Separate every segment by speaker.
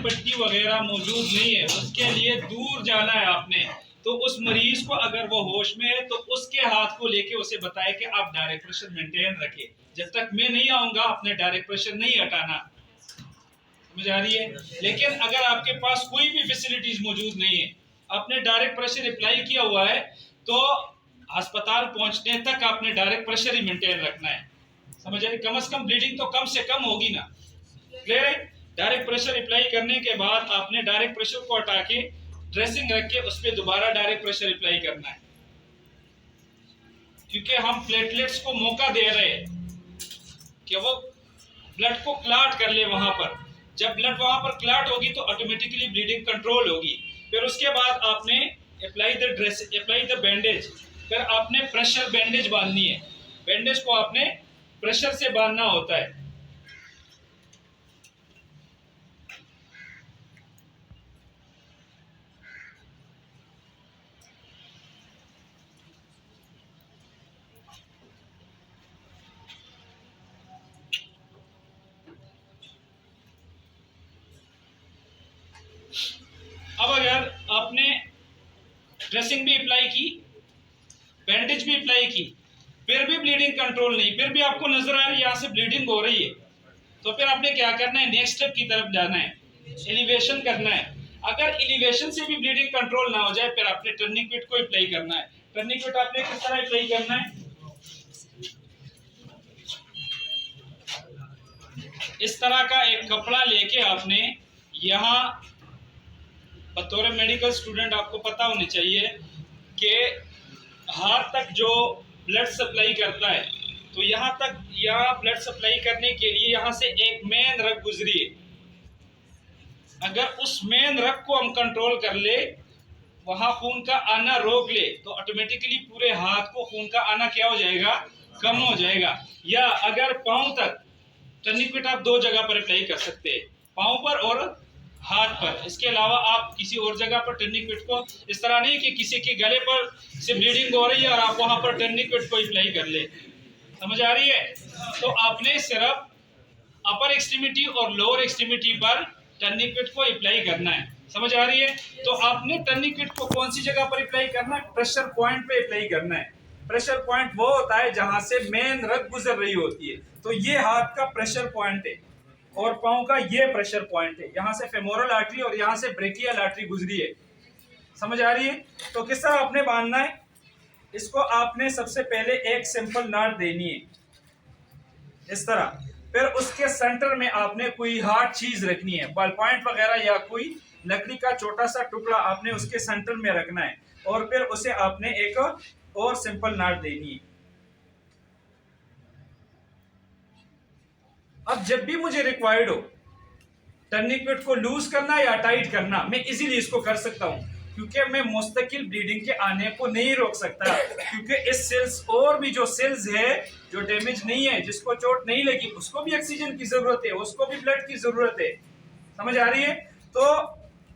Speaker 1: पट्टी वगैरह मौजूद नहीं है, उसके लिए दूर जाना है आपने। तो उस मरीज को अगर वो होश में है तो उसके हाथ को लेके उसे बताए कि आप डायरेक्ट प्रेशर मेंटेन रखें, जब तक मैं नहीं आऊंगा आपने डायरेक्ट प्रेशर नहीं हटाना। समझ आ रही है? लेकिन अगर आपके पास कोई भी फैसिलिटीज मौजूद नहीं है, आपने डायरेक्ट प्रेशर अप्लाई किया हुआ है, तो अस्पताल पहुंचने तक आपने डायरेक्ट प्रेशर ही मेंटेन रखना है। समझ आ रही? कम से कम ब्लीडिंग तो कम से कम होगी ना। क्लियर है? डायरेक्ट प्रेशर अप्लाई करने के बाद आपने डायरेक्ट प्रेशर को हटा के ड्रेसिंग रख के उस पर दोबारा डायरेक्ट प्रेशर अप्लाई करना है, क्योंकि हम प्लेटलेट्स को मौका दे रहे हैं कि वो ब्लड को क्लॉट कर ले वहां पर। जब ब्लड वहां पर क्लॉट होगी तो ऑटोमेटिकली ब्लीडिंग कंट्रोल होगी। फिर उसके बाद आपने अप्लाई द बैंडेज। फिर आपने प्रेशर बैंडेज बांधनी है। बैंडेज को आपने प्रेशर से बांधना होता है। अब अगर आपने ड्रेसिंग भी अप्लाई की, बैंडेज भी अप्लाई की, फिर भी ब्लीडिंग कंट्रोल नहीं, फिर भी आपको नजर आ रही है यहाँ से ब्लीडिंग हो रही है, तो फिर आपने क्या करना है? नेक्स्ट स्टेप की तरफ जाना है, एलिवेशन करना है। अगर एलिवेशन से भी ब्लीडिंग कंट्रोल ना हो जाए, फिर आपने टर्निकेट को अप्लाई करना है। टर्निकेट आपने किस तरह अप्लाई करना है? इस तरह का एक कपड़ा लेके आपने यहाँ, बतौर मेडिकल स्टूडेंट आपको पता होनी चाहिए कि हाथ तक जो ब्लड सप्लाई करता है, तो यहाँ तक, यहाँ ब्लड सप्लाई करने के लिए यहाँ से एक मेन रग गुजरी है। अगर उस मेन रग को हम कंट्रोल कर ले, वहां खून का आना रोक ले, तो ऑटोमेटिकली पूरे हाथ को खून का आना क्या हो जाएगा? कम हो जाएगा। या अगर पांव तक, टर्निकेट आप दो जगह पर अप्लाई कर सकते हैं, पांव पर और हाथ पर। इसके अलावा आप किसी और जगह पर टर्निकेट को, इस तरह नहीं कि किसी के गले पर से ब्लीडिंग हो रही है और आप वहां पर टर्निकेट को अप्लाई कर ले। समझ आ रही है? तो आपने सिर्फ अपर एक्सट्रीमिटी और लोअर एक्सट्रीमिटी पर टर्निकेट को अप्लाई करना है। समझ आ रही है? तो आपने टर्निकेट को कौन सी जगह पर अप्लाई करना है? प्रेशर पॉइंट पे अप्लाई करना है। प्रेशर पॉइंट वो होता है जहां से मेन रग गुजर रही होती है। तो ये हाथ का प्रेशर पॉइंट है और पांव का ये प्रेशर पॉइंट है। यहाँ से फेमोरल आर्टरी और यहाँ से ब्रेकियल आर्टरी गुजरी है। समझ आ रही है? तो किस तरह आपने बांधना है इसको? आपने सबसे पहले एक सिंपल नाट देनी है इस तरह। फिर उसके सेंटर में आपने कोई हार्ड चीज रखनी है, बॉल पॉइंट वगैरह या कोई लकड़ी का छोटा सा टुकड़ा आपने उसके सेंटर में रखना है, और फिर उसे आपने एक और सिंपल नाट देनी है। अब जब भी मुझे रिक्वायर्ड हो टर्निकेट को लूज करना या टाइट करना, मैं इजीली इसको कर सकता हूं, क्योंकि मैं मुस्तकिल ब्लीडिंग के आने को नहीं रोक सकता। क्योंकि इस सेल्स, और भी जो सेल्स है जो डैमेज नहीं है, जिसको चोट नहीं लगी, उसको भी ऑक्सीजन की जरूरत है, उसको भी ब्लड की जरूरत है। समझ आ रही है? तो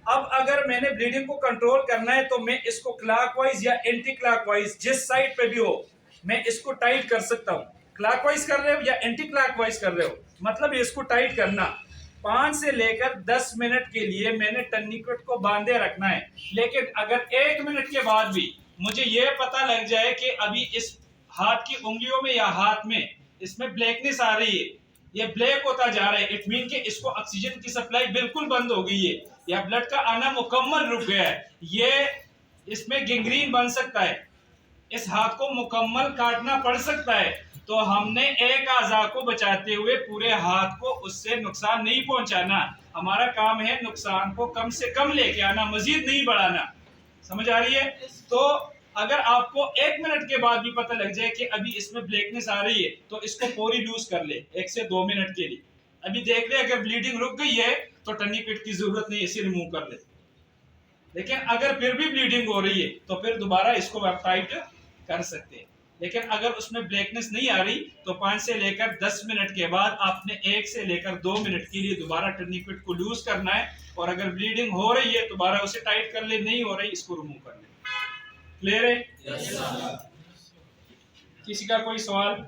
Speaker 1: अब अगर मैंने ब्लीडिंग को कंट्रोल करना है तो मैं इसको क्लॉकवाइज या एंटी क्लॉकवाइज, जिस साइड पे भी हो, मैं इसको टाइट कर सकता हूँ। क्लॉकवाइज कर रहे हो या एंटी क्लॉकवाइज कर रहे हो, मतलब इसको टाइट करना। 5 से लेकर 10 मिनट के लिए मैंने टर्निकेट को बांधे रखना है। लेकिन अगर 1 मिनट के बाद भी मुझे यह पता लग जाए कि अभी इस हाथ की उंगलियों में या हाथ में इसमें ब्लैकनेस आ रही है, ये ब्लैक होता जा रहा है, इट मीन कि इसको ऑक्सीजन की सप्लाई बिल्कुल बंद हो गई है या ब्लड का आना मुकम्मल रुक गया है, ये इसमें गैंग्रीन बन सकता है, इस हाथ को मुकम्मल काटना पड़ सकता है, तो हमने एक आज़ा को बचाते हुए पूरे हाथ को उससे नुकसान नहीं पहुंचाना। हमारा काम है नुकसान को कम से कम लेके आना, मजीद नहीं बढ़ाना। समझ आ रही है? तो अगर आपको 1 मिनट के बाद भी पता लग जाए कि अभी इसमें ब्लैकनेस आ रही है, तो इसको पूरी लूज कर ले 1 से 2 मिनट के लिए। अभी देख ले, अगर ब्लीडिंग रुक गई है तो टर्निकेट की जरूरत नहीं, इसे रिमूव कर ले। लेकिन अगर फिर भी ब्लीडिंग हो रही है तो फिर दोबारा इसको आप टाइट कर सकते हैं। लेकिन अगर उसमें ब्लैकनेस नहीं आ रही तो 5 से लेकर 10 मिनट के बाद आपने 1 से लेकर 2 मिनट के लिए दोबारा टर्निकेट को लूज करना है, और अगर ब्लीडिंग हो रही है दोबारा उसे टाइट कर ले, नहीं हो रही इसको रिमूव कर ले। क्लियर है? किसी का कोई सवाल?